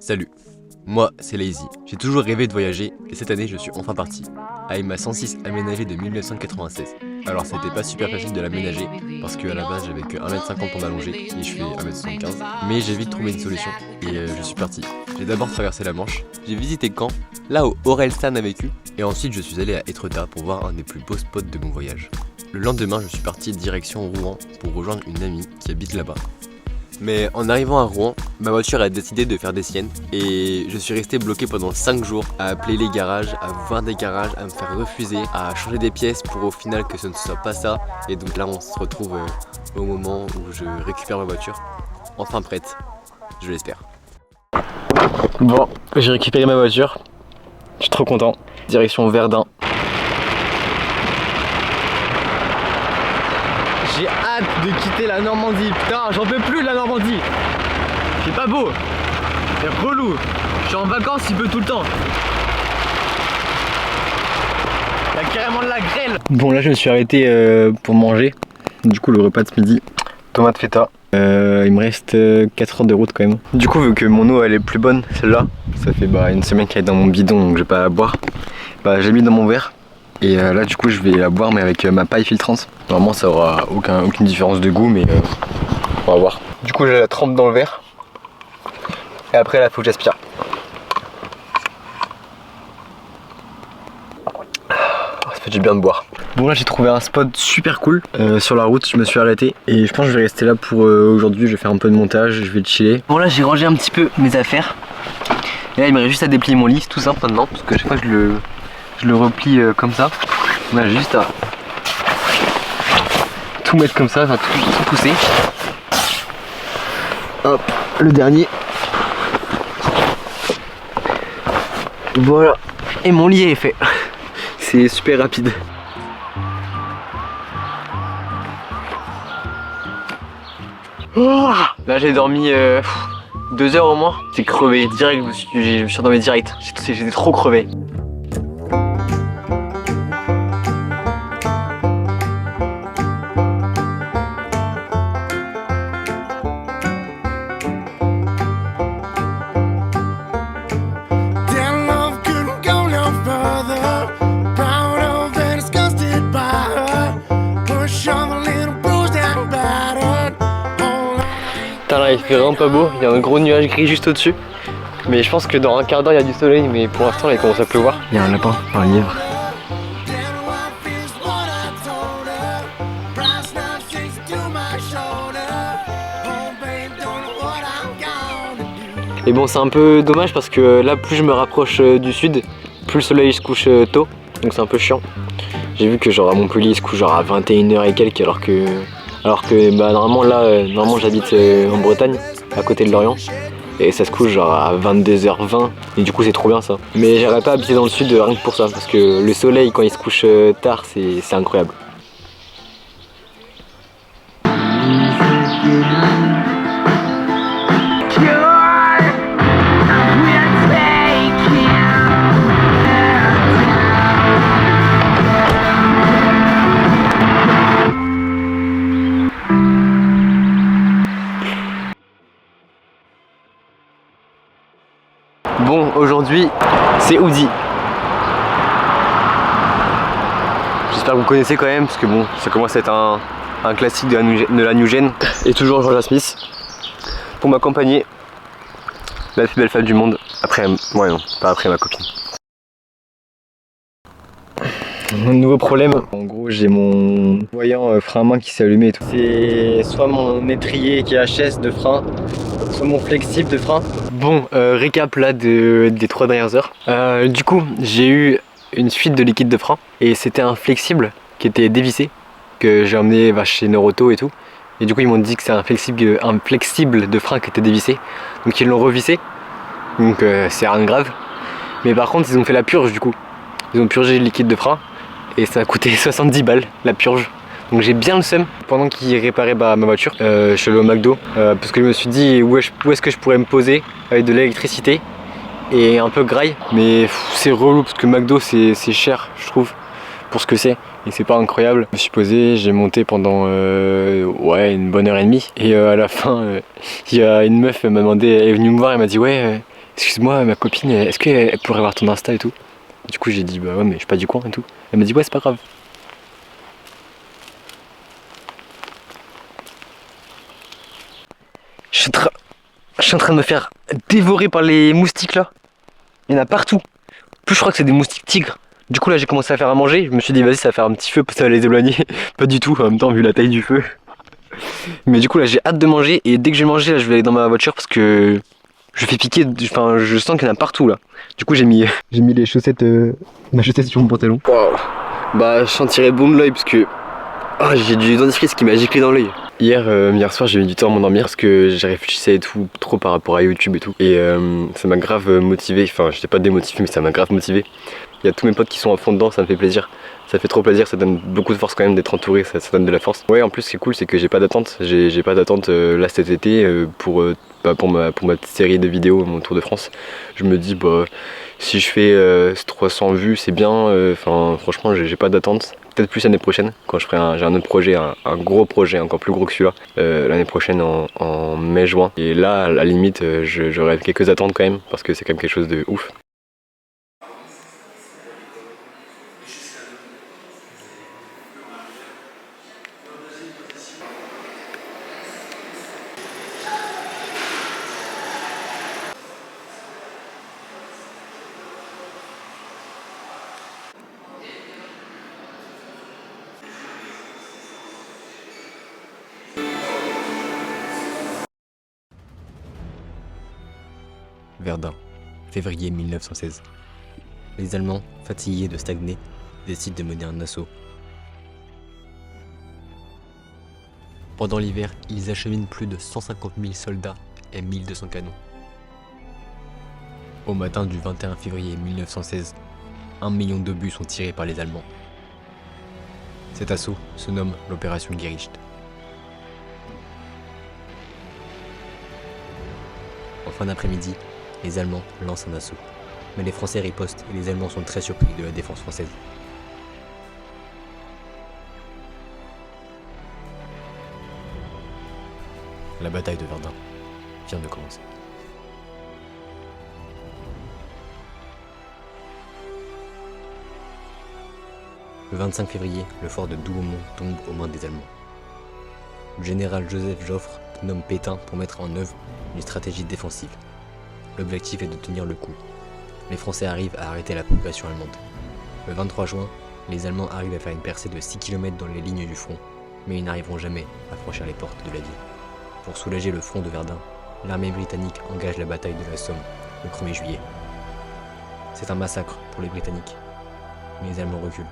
Salut, moi c'est Lazy. J'ai toujours rêvé de voyager et cette année je suis enfin parti. Avec ma 106 aménagée de 1996. Alors c'était pas super facile de l'aménager parce qu'à la base j'avais que 1m50 pour m'allonger et je fais 1m75. Mais j'ai vite trouvé une solution et je suis parti. J'ai d'abord traversé la Manche, j'ai visité Caen, là où Orelsan a vécu, et ensuite je suis allé à Étretat pour voir un des plus beaux spots de mon voyage. Le lendemain je suis parti direction Rouen pour rejoindre une amie qui habite là-bas. Mais en arrivant à Rouen, ma voiture a décidé de faire des siennes et je suis resté bloqué pendant 5 jours à appeler les garages, à voir des garages, à me faire refuser, à changer des pièces pour au final que ce ne soit pas ça. Et donc là on se retrouve au moment où je récupère ma voiture, enfin prête, je l'espère. Bon, j'ai récupéré ma voiture, je suis trop content. Direction Verdun. J'ai hâte de quitter la Normandie. Putain, j'en peux plus de la Normandie. C'est pas beau. C'est relou. Je suis en vacances, il pleut tout le temps. Il y a carrément de la grêle. Bon, là je me suis arrêté pour manger. Du coup, le repas de ce midi. Tomate feta. Il me reste 4 heures de route quand même. Du coup, vu que mon eau elle est plus bonne, celle-là, ça fait une semaine qu'elle est dans mon bidon donc je vais pas la boire. J'ai mis dans mon verre. Et là du coup je vais la boire mais avec ma paille filtrante. Normalement ça aura aucune différence de goût mais on va voir. Du coup je la trempe dans le verre. Et après là faut que j'aspire. Ça fait du bien de boire. Bon là j'ai trouvé un spot super cool sur la route, je me suis arrêté. Et je pense que je vais rester là pour aujourd'hui, je vais faire un peu de montage, je vais chiller. Bon là j'ai rangé un petit peu mes affaires. Et là il me reste juste à déplier mon lit, c'est tout simple maintenant. Parce que chaque fois que je le replie comme ça. On a juste à tout mettre comme ça, tout pousser. Hop, le dernier. Voilà. Et mon lit est fait. C'est super rapide. Oh, là j'ai dormi 2 heures au moins. C'est crevé, direct, je me suis endormi direct. J'étais trop crevé. Putain là il fait vraiment pas beau, il y a un gros nuage gris juste au-dessus. Mais je pense que dans un quart d'heure il y a du soleil, mais pour l'instant là il commence à pleuvoir. Il y a un lapin, un lièvre. Et bon c'est un peu dommage parce que là plus je me rapproche du sud, plus le soleil se couche tôt. Donc c'est un peu chiant. J'ai vu que genre à Montpellier il se couche genre à 21h et quelques alors que normalement là normalement j'habite en Bretagne à côté de Lorient et ça se couche genre à 22h20 et du coup c'est trop bien ça. Mais j'aimerais pas habiter dans le sud rien que pour ça parce que le soleil quand il se couche tard c'est incroyable. Bon, aujourd'hui, c'est Oudi. J'espère que vous connaissez quand même, parce que bon, ça commence à être un classique de la New Gen. Et toujours Georgia Smith, pour m'accompagner. La plus belle femme du monde. Après, ouais non, pas après ma copine. Un nouveau problème, en gros j'ai mon voyant frein à main qui s'est allumé et tout. C'est soit mon étrier qui est HS de frein, soit mon flexible de frein. Bon, récap là des 3 dernières heures. Du coup j'ai eu une fuite de liquide de frein et c'était un flexible qui était dévissé que j'ai emmené chez Neuroto et tout. Et du coup ils m'ont dit que c'est un flexible de frein qui était dévissé. Donc ils l'ont revissé, donc c'est rien de grave. Mais par contre ils ont fait la purge du coup. Ils ont purgé le liquide de frein. Et ça a coûté 70 balles la purge. Donc j'ai bien le seum. Pendant qu'ils réparaient ma voiture, je suis allé au McDo parce que je me suis dit où est-ce que je pourrais me poser avec de l'électricité et un peu graille. Mais c'est relou parce que McDo c'est cher je trouve pour ce que c'est. Et c'est pas incroyable. Je me suis posé, j'ai monté pendant ouais, une bonne heure et demie. Et à la fin, il y a une meuf, elle m'a demandé, elle est venue me voir, elle m'a dit ouais, excuse-moi, ma copine, est-ce qu'elle pourrait avoir ton Insta et tout? Du coup, j'ai dit, bah ouais, mais je suis pas du coin et tout. Elle m'a dit, ouais, c'est pas grave. Je suis, je suis en train de me faire dévorer par les moustiques là. Il y en a partout. En plus, je crois que c'est des moustiques tigres. Du coup, là, j'ai commencé à faire à manger. Je me suis dit, vas-y, ça va faire un petit feu, ça va les éloigner. Pas du tout, en même temps, vu la taille du feu. Mais du coup, là, j'ai hâte de manger. Et dès que j'ai mangé, là, je vais aller dans ma voiture parce que je fais piquer. Enfin, je sens qu'il y en a partout là. Du coup, j'ai mis les chaussettes, ma chaussette sur mon pantalon. Wow. Bah, je sentirais bon de l'œil parce que j'ai du dentifrice qui m'a giclé dans l'œil. Hier soir, j'ai mis du temps à m'endormir parce que j'ai réfléchissé et tout trop par rapport à YouTube et tout. Et ça m'a grave motivé. Enfin, j'étais pas démotivé, mais ça m'a grave motivé. Il y a tous mes potes qui sont à fond dedans, ça me fait plaisir. Ça fait trop plaisir, ça donne beaucoup de force quand même d'être entouré, ça donne de la force. Ouais, en plus, ce qui est cool, c'est que j'ai pas d'attente. J'ai pas d'attente là cet été pour ma petite série de vidéos, mon tour de France. Je me dis, bah, si je fais 300 vues, c'est bien. Enfin, franchement, j'ai pas d'attente. Peut-être plus l'année prochaine, quand j'ai un autre projet, un gros projet, encore plus gros que celui-là, l'année prochaine en mai-juin. Et là, à la limite, j'aurais quelques attentes quand même, parce que c'est quand même quelque chose de ouf. Verdun, février 1916. Les Allemands, fatigués de stagner, décident de mener un assaut. Pendant l'hiver, ils acheminent plus de 150 000 soldats et 1200 canons. Au matin du 21 février 1916, 1 million d'obus sont tirés par les Allemands. Cet assaut se nomme l'opération Gericht. En fin d'après-midi, les Allemands lancent un assaut. Mais les Français ripostent et les Allemands sont très surpris de la défense française. La bataille de Verdun vient de commencer. Le 25 février, le fort de Douaumont tombe aux mains des Allemands. Le général Joseph Joffre nomme Pétain pour mettre en œuvre une stratégie défensive. L'objectif est de tenir le coup. Les Français arrivent à arrêter la progression allemande. Le 23 juin, les Allemands arrivent à faire une percée de 6 km dans les lignes du front, mais ils n'arriveront jamais à franchir les portes de la ville. Pour soulager le front de Verdun, l'armée britannique engage la bataille de la Somme le 1er juillet. C'est un massacre pour les Britanniques, mais les Allemands reculent.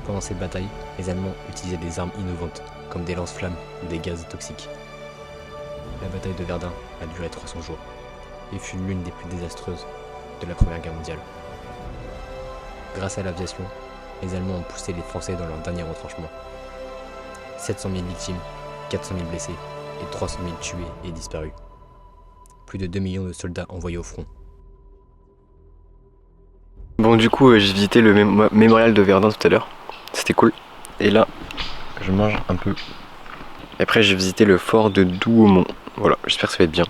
Pendant cette bataille, les Allemands utilisaient des armes innovantes, comme des lance-flammes ou des gaz toxiques. La bataille de Verdun a duré 300 jours et fut l'une des plus désastreuses de la Première Guerre mondiale. Grâce à l'aviation, les Allemands ont poussé les Français dans leur dernier retranchement. 700 000 victimes, 400 000 blessés et 300 000 tués et disparus. Plus de 2 millions de soldats envoyés au front. Bon, du coup, j'ai visité le mémorial de Verdun tout à l'heure. C'était cool. Et là, je mange un peu. Et après, j'ai visité le fort de Douaumont. Voilà, j'espère que ça va être bien.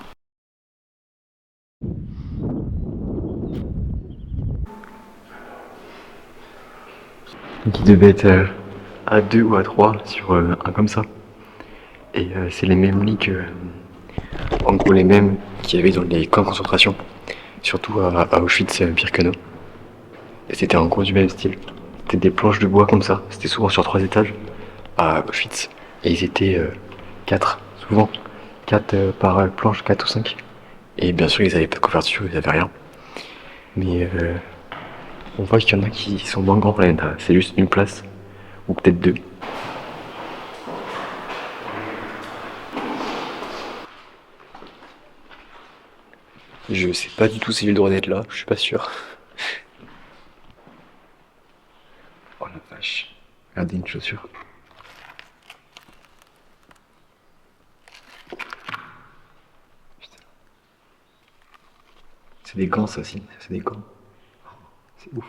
Qui devait être à 2 ou à 3 sur un comme ça. Et c'est les mêmes lits que, en gros, les mêmes qu'il y avait dans les camps de concentration. Surtout à Auschwitz-Birkenau. Et c'était en gros du même style. C'était des planches de bois comme ça. C'était souvent sur 3 étages à Auschwitz. Et ils étaient 4, souvent. 4 par planche, 4 ou 5. Et bien sûr, ils avaient pas de couverture, ils avaient rien. Mais on voit qu'il y en a qui sont moins grands. Là, c'est juste une place, ou peut-être 2. Je sais pas du tout si j'ai le droit d'être là, je suis pas sûr. Oh la vache, regardez une chaussure. Putain. C'est des gants ça aussi, c'est des gants. C'est ouf.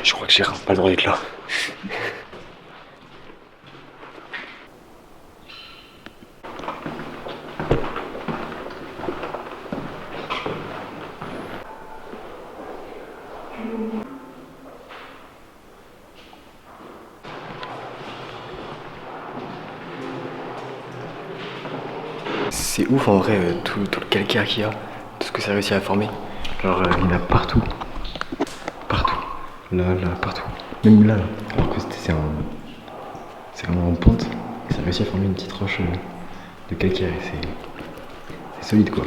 Je crois que j'ai pas le droit d'être là. C'est ouf en vrai, tout le calcaire qu'il y a, tout ce que ça a réussi à former. Genre il y en a partout. Partout. Là, partout. Même là. Alors que c'est vraiment en pente. Et ça a réussi à former une petite roche de calcaire. Et c'est solide quoi.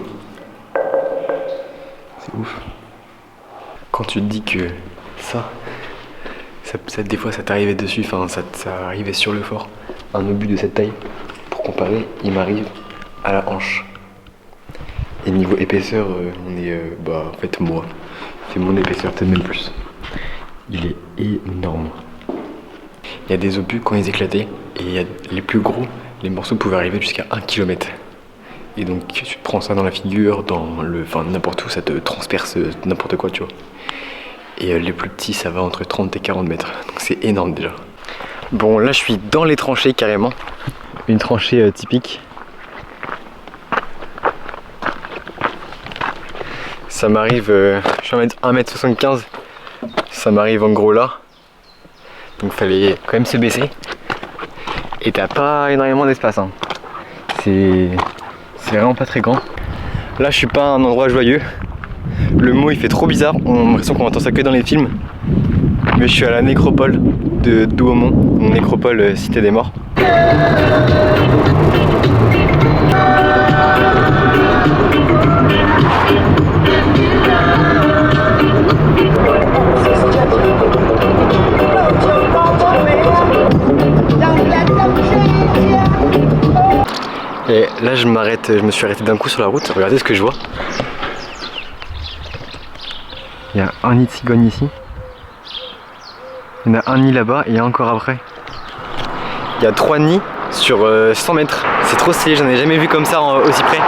C'est ouf. Quand tu te dis que ça des fois ça t'arrivait dessus, enfin ça arrivait sur le fort. Un obus de cette taille, pour comparer, il m'arrive à la hanche. Et niveau épaisseur, on est en fait moi. C'est mon épaisseur, peut-être même plus. Il est énorme. Il y a des obus quand ils éclataient, et il y a les plus gros, les morceaux pouvaient arriver jusqu'à 1 km. Et donc tu te prends ça dans la figure, enfin n'importe où, ça te transperce n'importe quoi, tu vois. Et les plus petits, ça va entre 30 et 40 mètres. Donc c'est énorme déjà. Bon, là je suis dans les tranchées carrément. Une tranchée typique. Ça m'arrive, je suis à 1m75, ça m'arrive en gros là. Donc fallait quand même se baisser. Et t'as pas énormément d'espace. Hein. C'est vraiment pas très grand. Là je suis pas à un endroit joyeux. Le mot il fait trop bizarre, on a l'impression qu'on entend ça que dans les films. Mais je suis à la nécropole de Douaumont, nécropole Cité des Morts. Et là je me suis arrêté d'un coup sur la route, regardez ce que je vois. Il y a un nid de cigogne ici. Il y en a un nid là-bas et encore après. Il y a 3 nids sur 100 mètres. C'est trop stylé, j'en ai jamais vu comme ça aussi près.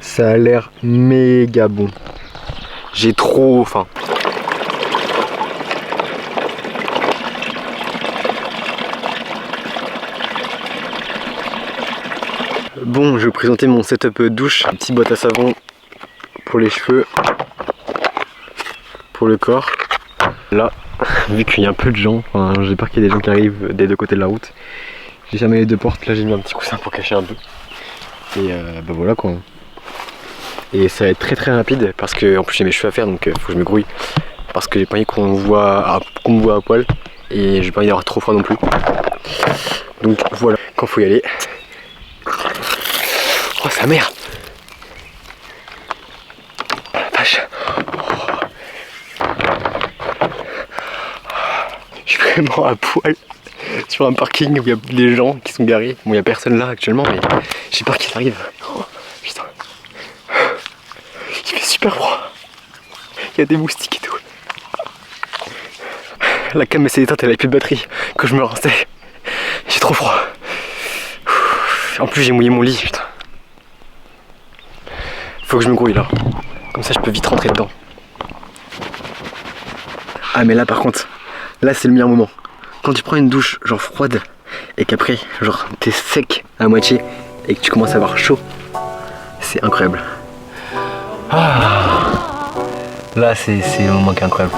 Ça a l'air méga bon. J'ai trop faim. Bon, je vais vous présenter mon setup douche. Un petit boîte à savon pour les cheveux, pour le corps. Là, vu qu'il y a un peu de gens, j'ai peur qu'il y ait des gens qui arrivent des deux côtés de la route. J'ai fermé les deux portes, là j'ai mis un petit coussin pour cacher un peu. Et voilà quoi. Et ça va être très très rapide parce que en plus j'ai mes cheveux à faire, donc faut que je me grouille. Parce que j'ai pas envie qu'on me voit à poil. Et j'ai pas envie d'avoir trop froid non plus. Donc voilà, quand faut y aller. Oh sa mère! Oh la vache! Je suis vraiment à poil sur un parking où il y a des gens qui sont garés. Bon, il n'y a personne là actuellement, mais j'ai peur qu'ils arrivent. Oh, putain. Il fait super froid. Il y a des moustiques et tout. La cam s'est éteinte, elle avait plus de batterie quand je me lançais. J'ai trop froid. En plus, j'ai mouillé mon lit, putain. Faut que je me grouille là. Comme ça, je peux vite rentrer dedans. Ah, mais là, par contre, là, c'est le meilleur moment. Quand tu prends une douche genre froide et qu'après genre t'es sec à moitié et que tu commences à avoir chaud, c'est incroyable. Ah, là c'est un moment qui est incroyable.